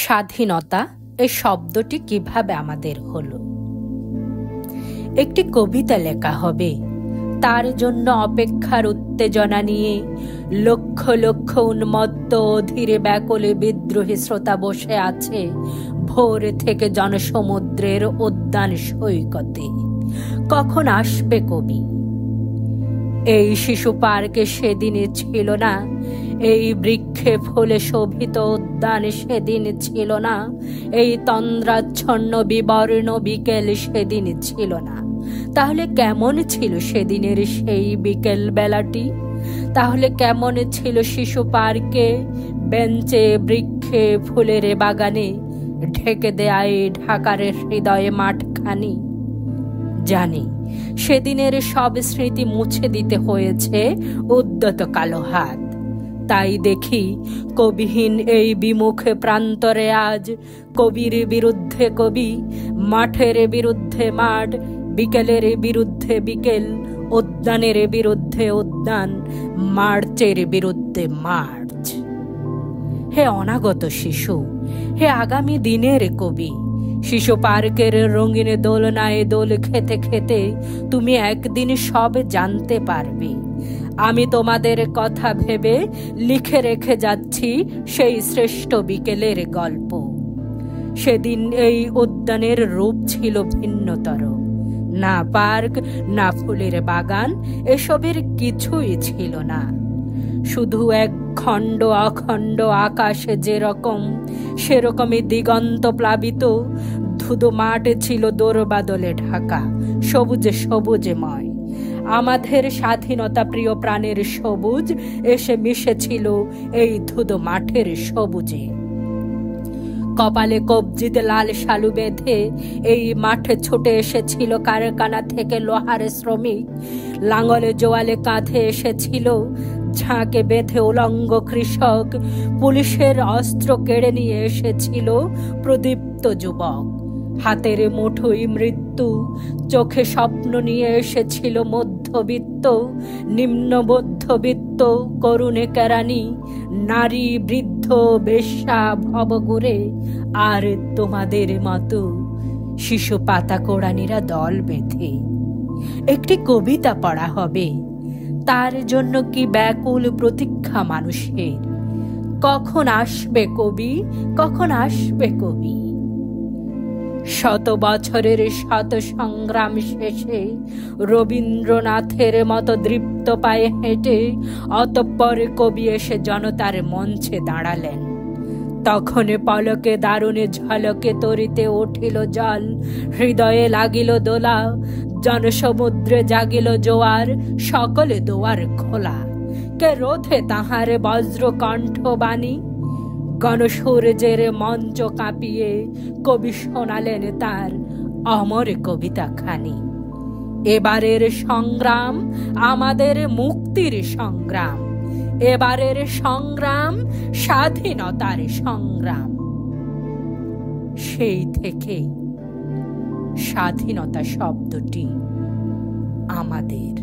স্বাধীনতা এই শব্দটি কিভাবে আমাদের হলো? একটি কবিতা লেখা হবে, তার জন্য অপেক্ষার উত্তেজনা নিয়ে লক্ষ লক্ষ উন্মত্ত ধীরে ব্যাকুলে বিদ্রোহী শ্রোতা বসে আছে ভোর থেকে জনসমুদ্রের উদ্যান সৈকতে। কখন আসবে কবি? এই শিশু পার্কে সেদিনে ছিল না, এই বৃক্ষে ফুলে শোভিত উদ্যানে সেদিন ছিল না, এই তন্দ্রাচ্ছন্ন বিবর্ণ বিকেল সেদিন ছিল না। তাহলে কেমন ছিল সেদিনের সেই বিকেল বেলাটি? তাহলে কেমন ছিল শিশু পার্কে, বেঞ্চে, বৃক্ষে, ফুলের বাগানে, ঢেকে দেয় ঢাকার হৃদয়ে মাঠখানি? জানি সেদিনের সব স্মৃতি মুছে দিতে হয়েছে উদ্যত কালো হাত। তাই দেখি কবিহীন এই বিমুখে প্রান্তরে আজ কবির বিরুদ্ধে কবি, মাঠের বিরুদ্ধে মাঠ, বিকেলের বিরুদ্ধে বিকেল, উদ্যানের বিরুদ্ধে উদ্যান, মার্চের বিরুদ্ধে মার্চ। হে অনাগত শিশু, হে আগামী দিনের কবি, শিশু পার্কের রঙিন দোলনায় দোল খেতে খেতে তুমি একদিন সব জানতে পারবে। আমি তোমাদের কথা ভেবে লিখে রেখে যাচ্ছি সেই শ্রেষ্ঠ বিকেলের গল্প। সেদিন এই উদ্যানের রূপ ছিল ভিন্নতর। না পার্ক, না ফুলের বাগান, এসবের কিছুই ছিল না। শুধু এক খণ্ড অখণ্ড আকাশে যেরকম, সেরকমই দিগন্ত প্লাবিত ধুধু মাঠ ছিল দোরবাদলে ঢাকা, সবুজে সবুজেময়। আমাদের স্বাধীনতা প্রিয় প্রাণের সবুজ এসে মিশেছিল এই ধুধু মাঠের সবুজে। কপালে কবজিতে লাল শালু বেঁধে এই মাঠে ছুটে এসেছিল কারখানা থেকে লোহার শ্রমিক, লাঙলে জোয়ালে কাঁধে এসেছিল ঝাঁকে বেঁধে উলঙ্গ কৃষক, পুলিশের অস্ত্র কেড়ে নিয়ে এসেছিল প্রদীপ্ত যুবক। হাতের মুঠোয় মৃত্যু, চোখে স্বপ্ন নিয়ে এসেছিল মধ্যবিত্ত, নিম্ন মধ্যবিত্ত, করুণে কেরানি, নারী, বৃদ্ধ, বেশ্যা, ভবঘুরে, আর তোমাদের মতো শিশু পাতা কোড়ানিরা দল বেঁধে। একটি কবিতা পড়া হবে, তার জন্য কি ব্যাকুল প্রতীক্ষা মানুষের। কখন আসবে কবি, কখন আসবে কবি? শত বছরের শত সংগ্রাম শেষে রবীন্দ্রনাথের মতো দৃপ্ত পায়ে হেঁটে অতঃপর কবি এসে জনতার মঞ্চে দাঁড়ালেন। তখন পলকে দারুণে ঝলকে তরিতে উঠিল জল, হৃদয়ে লাগিল দোলা, জনসমুদ্রে জাগিল জোয়ার, সকলে দুয়ার খোলা। কে রোধে তাহার বজ্র কণ্ঠ বাণী? গণসূর্যের মঞ্চ কাঁপিয়ে কবি শোনালেন তার অমর কবিতা খানি। এবারের সংগ্রাম আমাদের মুক্তির সংগ্রাম, এবারের সংগ্রাম স্বাধীনতার সংগ্রাম। সেই থেকে স্বাধীনতা শব্দটি আমাদের।